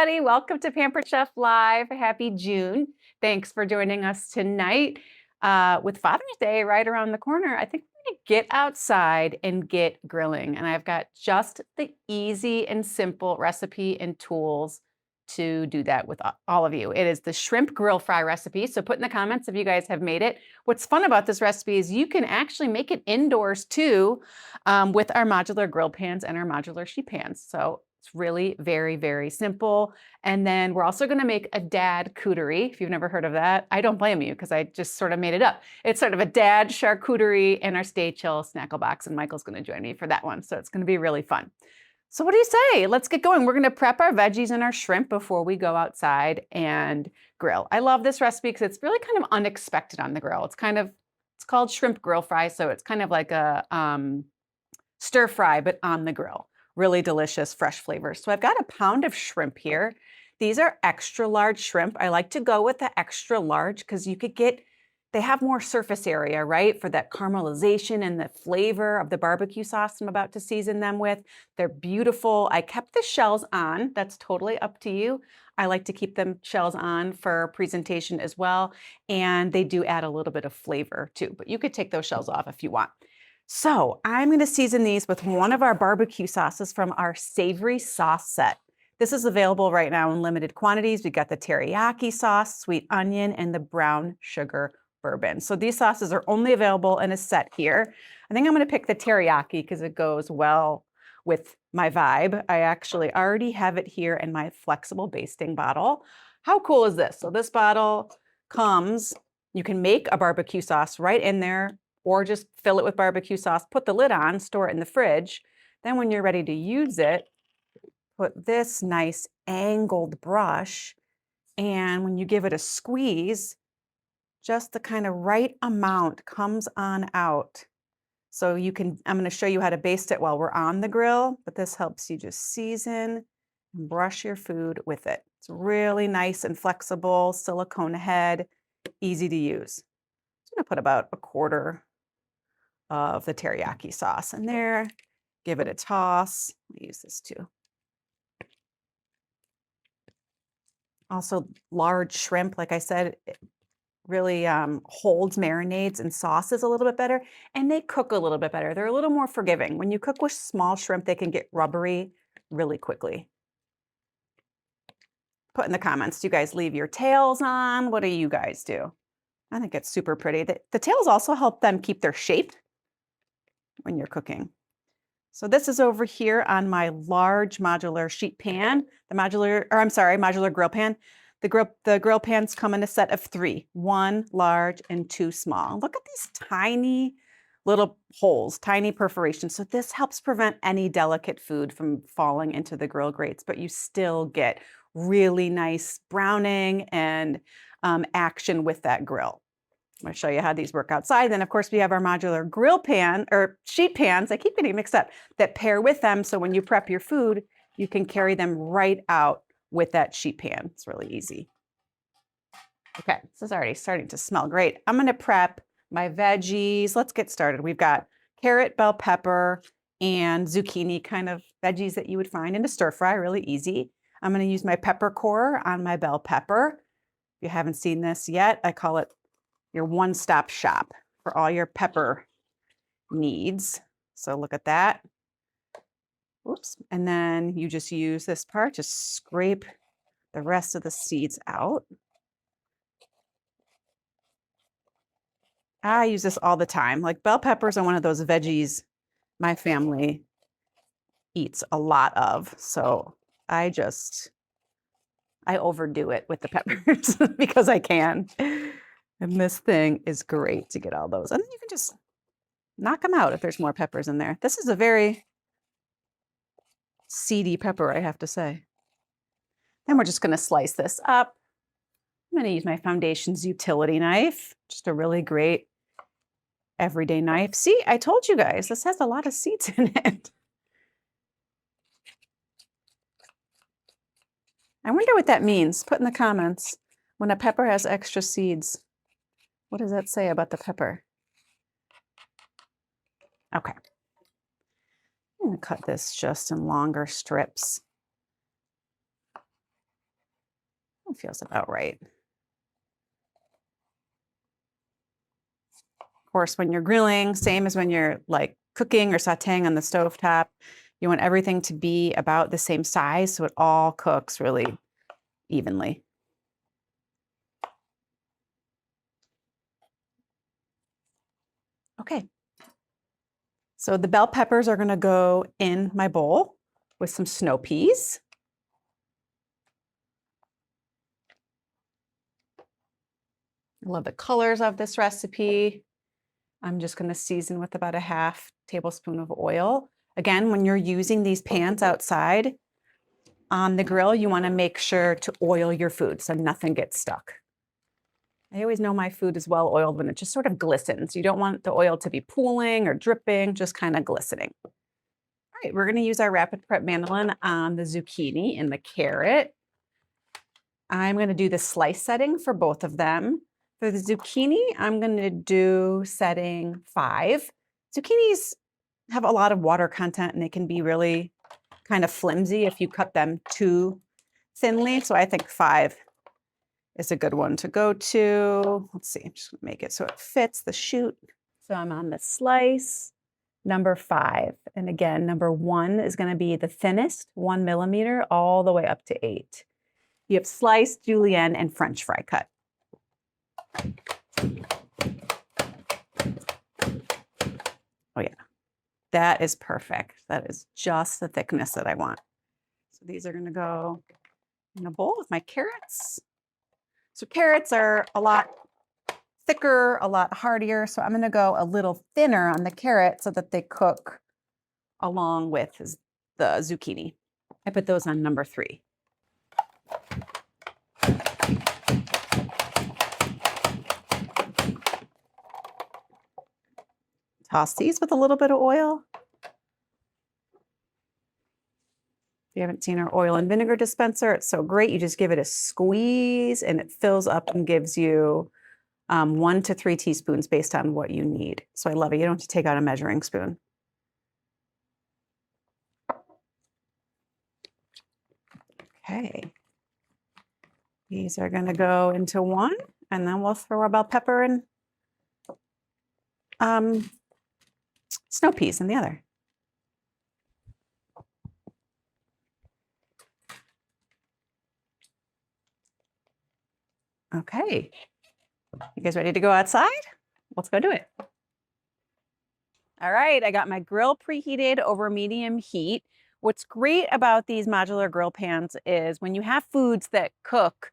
everybody. Welcome to Pampered Chef Live. Happy June. Thanks for joining us tonight. With Father's Day right around the corner, I think we're going to get outside and get grilling. And I've got just the easy and simple recipe and tools to do that with all of you. It is the shrimp grill fry recipe. So put in the comments if you guys have made it. What's fun about this recipe is you can actually make it indoors too with our modular grill pans and our modular sheet pans. So it's really very, very simple. And then we're also going to make a dad-cuterie. If you've never heard of that, I don't blame you because I just sort of made it up. It's sort of a dad charcuterie in our Stay Chill snackle box, and Michael's going to join me for that one. So it's going to be really fun. So what do you say? Let's get going. We're going to prep our veggies and our shrimp before we go outside and grill. I love this recipe because it's really kind of unexpected on the grill. It's called shrimp grill fry, so it's kind of like a stir fry, but on the grill. Really delicious, fresh flavors. So I've got a pound of shrimp here. These are extra large shrimp. I like to go with the extra large because they have more surface area, right? For that caramelization and the flavor of the barbecue sauce I'm about to season them with. They're beautiful. I kept the shells on. That's totally up to you. I like to keep them shells on for presentation as well. And they do add a little bit of flavor too, but you could take those shells off if you want. So I'm going to season these with one of our barbecue sauces from our savory sauce set. This is available right now in limited quantities. We've got the teriyaki sauce, sweet onion, and the brown sugar bourbon. So these sauces are only available in a set here. I think I'm going to pick the teriyaki because it goes well with my vibe. I actually already have it here in my flexible basting bottle. How cool is this? So this bottle comes, you can make a barbecue sauce right in there, or just fill it with barbecue sauce, put the lid on, store it in the fridge. Then when you're ready to use it, put this nice angled brush, and when you give it a squeeze, just the kind of right amount comes on out. So I'm going to show you how to baste it while we're on the grill, but this helps you just season and brush your food with it. It's really nice and flexible, silicone head, easy to use. I'm going to put about a quarter of the teriyaki sauce in there. Give it a toss. I'll use this too. Also, large shrimp, like I said, it really holds marinades and sauces a little bit better, and they cook a little bit better. They're a little more forgiving. When you cook with small shrimp, they can get rubbery really quickly. Put in the comments, do you guys leave your tails on? What do you guys do? I think it's super pretty. The tails also help them keep their shape when you're cooking. So this is over here on my large modular sheet pan, modular grill pan. The grill pans come in a set of 3, 1 large and 2 small. Look at these tiny little holes, tiny perforations. So this helps prevent any delicate food from falling into the grill grates, but you still get really nice browning and action with that grill. I'm going to show you how these work outside. Then, of course, we have our modular grill pan or sheet pans. I keep getting mixed up that pair with them. So when you prep your food, you can carry them right out with that sheet pan. It's really easy. Okay, this is already starting to smell great. I'm going to prep my veggies. Let's get started. We've got carrot, bell pepper, and zucchini, kind of veggies that you would find in a stir fry, really easy. I'm going to use my pepper core on my bell pepper. If you haven't seen this yet, I call it your one-stop shop for all your pepper needs. So look at that. Oops. And then you just use this part to scrape the rest of the seeds out. I use this all the time. Like bell peppers are one of those veggies my family eats a lot of. So I overdo it with the peppers because I can. And this thing is great to get all those. And then you can just knock them out if there's more peppers in there. This is a very seedy pepper, I have to say. Then we're just going to slice this up. I'm going to use my Foundations utility knife, just a really great everyday knife. See, I told you guys, this has a lot of seeds in it. I wonder what that means. Put in the comments. When a pepper has extra seeds, what does that say about the pepper? Okay. I'm going to cut this just in longer strips. That feels about right. Of course, when you're grilling, same as when you're like cooking or sauteing on the stovetop, you want everything to be about the same size so it all cooks really evenly. Okay. So the bell peppers are going to go in my bowl with some snow peas. I love the colors of this recipe. I'm just going to season with about a half tablespoon of oil. Again, when you're using these pans outside on the grill, you want to make sure to oil your food so nothing gets stuck. I always know my food is well oiled when it just sort of glistens. You don't want the oil to be pooling or dripping, just kind of glistening. All right, we're going to use our rapid prep mandolin on the zucchini and the carrot. I'm going to do the slice setting for both of them. For the zucchini, I'm going to do setting 5. Zucchinis have a lot of water content and they can be really kind of flimsy if you cut them too thinly. So I think 5 is a good one to go to. Let's see, I'm just going to make it so it fits the shoot. So I'm on the slice number 5. And again, number 1 is going to be the thinnest, 1 millimeter, all the way up to 8. You have sliced, julienne, and French fry cut. Oh yeah, that is perfect. That is just the thickness that I want. So these are going to go in a bowl with my carrots. So carrots are a lot thicker, a lot heartier. So I'm going to go a little thinner on the carrot so that they cook along with the zucchini. I put those on number 3. Toss these with a little bit of oil. If you haven't seen our oil and vinegar dispenser, it's so great. You just give it a squeeze and it fills up and gives you 1 to 3 teaspoons based on what you need. So I love it. You don't have to take out a measuring spoon. Okay. These are going to go into one, and then we'll throw our bell pepper and snow peas in the other. Okay. You guys ready to go outside? Let's go do it. All right, I got my grill preheated over medium heat. What's great about these modular grill pans is when you have foods that cook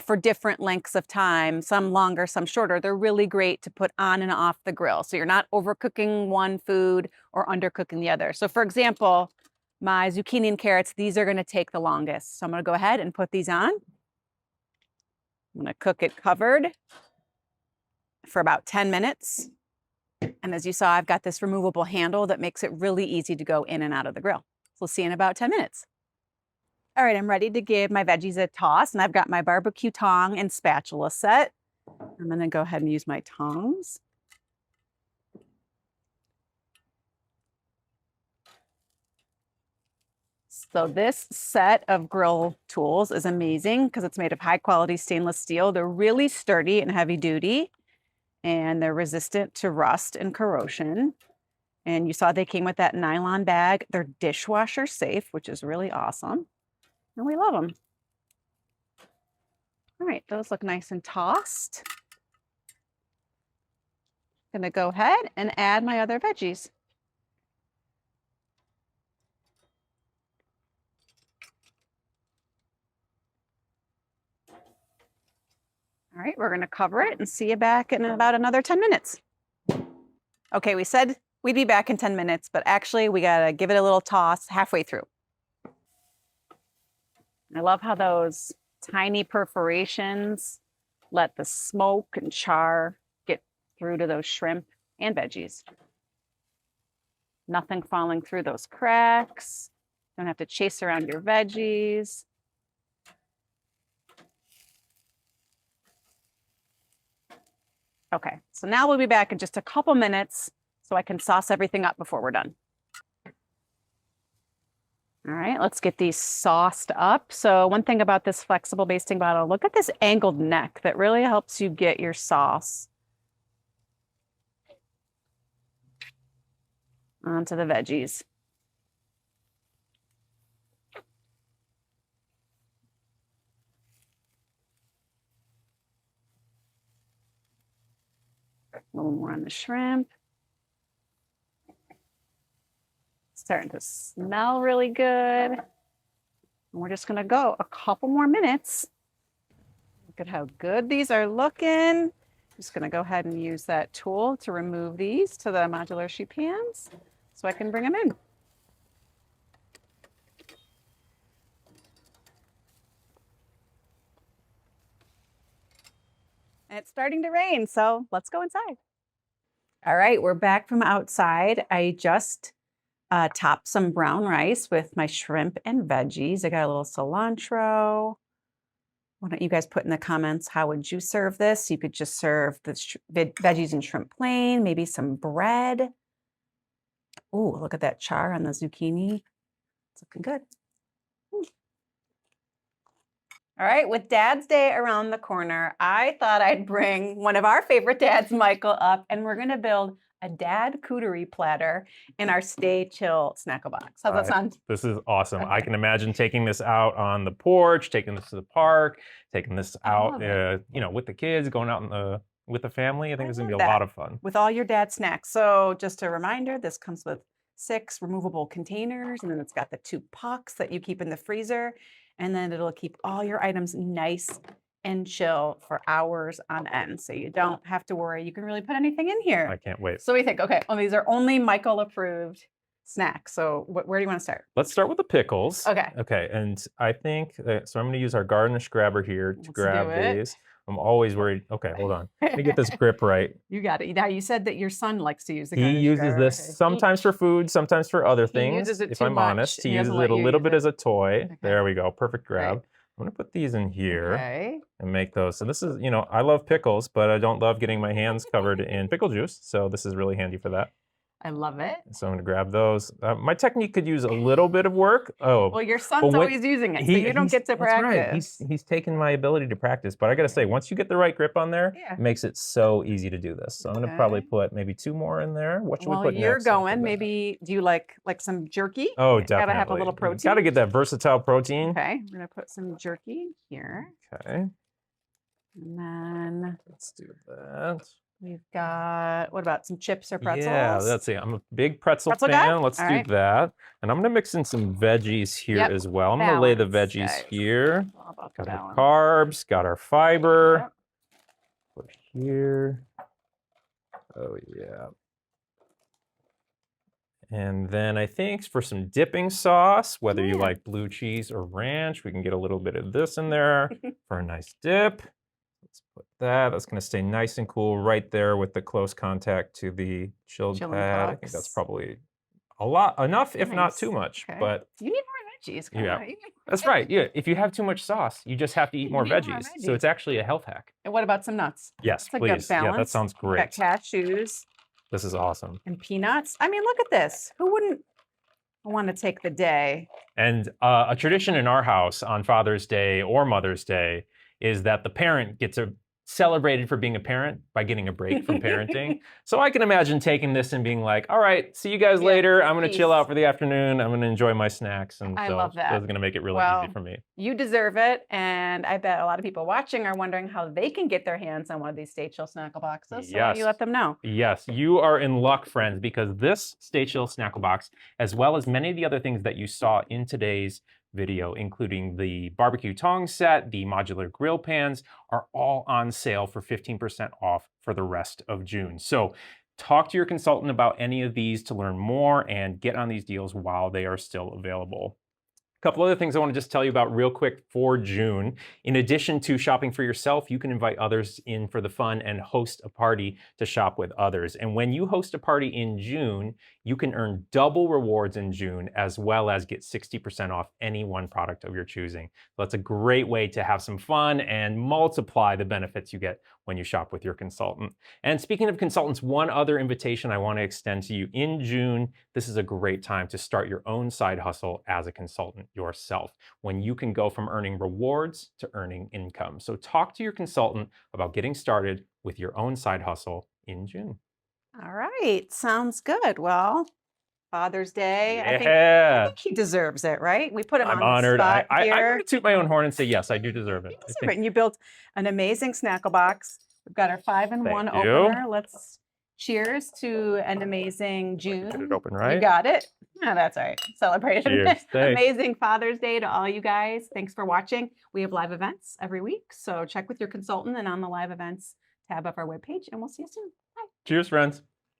for different lengths of time, some longer, some shorter, they're really great to put on and off the grill. So you're not overcooking one food or undercooking the other. So for example, my zucchini and carrots, these are going to take the longest. So I'm going to go ahead and put these on. I'm going to cook it covered for about 10 minutes. And as you saw, I've got this removable handle that makes it really easy to go in and out of the grill. So we'll see you in about 10 minutes. All right, I'm ready to give my veggies a toss, and I've got my barbecue tong and spatula set. I'm going to go ahead and use my tongs. So this set of grill tools is amazing because it's made of high quality stainless steel. They're really sturdy and heavy duty, and they're resistant to rust and corrosion. And you saw they came with that nylon bag. They're dishwasher safe, which is really awesome. And we love them. All right, those look nice and tossed. I'm gonna go ahead and add my other veggies. All right, we're gonna cover it and see you back in about another 10 minutes. Okay, we said we'd be back in 10 minutes, but actually we gotta give it a little toss halfway through. I love how those tiny perforations let the smoke and char get through to those shrimp and veggies. Nothing falling through those cracks. Don't have to chase around your veggies. Okay, so now we'll be back in just a couple minutes so I can sauce everything up before we're done. All right, let's get these sauced up. So one thing about this flexible basting bottle, look at this angled neck that really helps you get your sauce onto the veggies. A little more on the shrimp. Starting to smell really good. And we're just gonna go a couple more minutes. Look at how good these are looking. Just gonna go ahead and use that tool to remove these to the modular sheet pans so I can bring them in. And it's starting to rain, so let's go inside. All right, we're back from outside. I just topped some brown rice with my shrimp and veggies. I got a little cilantro. Why don't you guys put in the comments, how would you serve this? You could just serve the veggies and shrimp plain, maybe some bread. Ooh, look at that char on the zucchini. It's looking good. All right, with Dad's Day around the corner, I thought I'd bring one of our favorite dads, Michael, up, and we're gonna build a dad-cuterie platter in our Stay Chill snackle box. How's that sound? This is awesome. Okay. I can imagine taking this out on the porch, taking this to the park, taking this out, you know, with the kids, going out with the family. I think this is gonna be a lot of fun. With all your dad snacks. So just a reminder, this comes with 6 removable containers, and then it's got the 2 pucks that you keep in the freezer, and then it'll keep all your items nice and chill for hours on end. So you don't have to worry. You can really put anything in here. I can't wait. So we think, okay, well, these are only Michael approved snacks. So where do you want to start? Let's start with the pickles. Okay. Okay, and I think, so I'm gonna use our garnish grabber here to Let's grab these. I'm always worried. Okay, hold on. Let me get this grip right. You got it. Now you said that your son likes to use the He garnish uses grabber. this Okay. sometimes for food, sometimes for other things. uses it if too I'm much. honest, he He uses doesn't it let a you little use bit it. as a toy. Okay. There we go. Perfect grab. Right. I'm gonna put these in here Okay. and make those. So this is, you know, I love pickles, but I don't love getting my hands covered in pickle juice. So this is really handy for that. I love it. So I'm gonna grab those. My technique could use a little bit of work. Oh, Well, your son's always using it, so you don't get to that's practice. right. He's taken my ability to practice, but I gotta say, once you get the right grip on there, it makes it so easy to do this. So I'm gonna probably put maybe 2 more in there. What should we put next? You're going, maybe, do you like some jerky? Oh, Gotta have a definitely. little protein. Gotta get that versatile protein. Okay, we're gonna put some jerky here. Okay. And then Let's do that. we've got, what about some chips or pretzels? Yeah, let's see. I'm a big pretzel Pretzel fan. guy? Let's All do right. that. And I'm gonna mix in some veggies here Yep. as well. I'm gonna lay the Balance, veggies guys. here. All about the Got our balance. carbs, got our fiber. Yep. Put here. Oh yeah. And then I think for some dipping sauce, whether you like blue cheese or ranch, we can get a little bit of this in there for a nice dip. Let's put that. That's going to stay nice and cool right there with the close contact to the chilled Chilling pad. I think box. that's probably enough, if not Nice. too much. Okay. But You need more veggies. Come Yeah. on. that's right. Yeah, if you have too much sauce, you just have to eat more need more veggies. veggies. So it's actually a health hack. And what about some nuts? Yes, That's a good please. Yeah, that balance. sounds We've got great. cashews This is awesome. and peanuts. I mean, look at this. Who wouldn't want to take the day? And a tradition in our house on Father's Day or Mother's Day is that the parent gets celebrated for being a parent by getting a break from parenting. So I can imagine taking this and being like, all right, see you guys later. I'm going to chill peace. out for the afternoon. I'm going to enjoy my snacks. And I so love that. That's going to make it really Well, easy for me. You deserve it, and I bet a lot of people watching are wondering how they can get their hands on one of these Stay Chill snackle boxes. So why don't you Yes. let them know? Yes, you are in luck, friends, because this Stay Chill Snackle Box, as well as many of the other things that you saw in today's video, including the barbecue tongs set, the modular grill pans, are all on sale for 15% off for the rest of June. So talk to your consultant about any of these to learn more and get on these deals while they are still available. A couple other things I want to just tell you about real quick for June. In addition to shopping for yourself, you can invite others in for the fun and host a party to shop with others. And when you host a party in June, you can earn double rewards in June, as well as get 60% off any one product of your choosing. So that's a great way to have some fun and multiply the benefits you get when you shop with your consultant. And speaking of consultants, one other invitation I want to extend to you. In June, this is a great time to start your own side hustle as a consultant yourself, when you can go from earning rewards to earning income. So talk to your consultant about getting started with your own side hustle in June. All right, sounds good. Well, Father's Day, I Yeah, think he deserves it, right? We put him I'm on the honored. spot I'm going here. to toot my own horn and say, yes, I do deserve it. You I deserve think. it. And you built an amazing snackle box. We've got our 5-in-1 Thank you. opener. Let's cheers to an amazing Get June. it open right. You got it. No, that's all right. Celebrate Cheers. Thanks. amazing Father's Day to all you guys. Thanks for watching. We have live events every week, so check with your consultant and on the live events tab of our webpage, and we'll see you soon. Bye. Cheers, friends.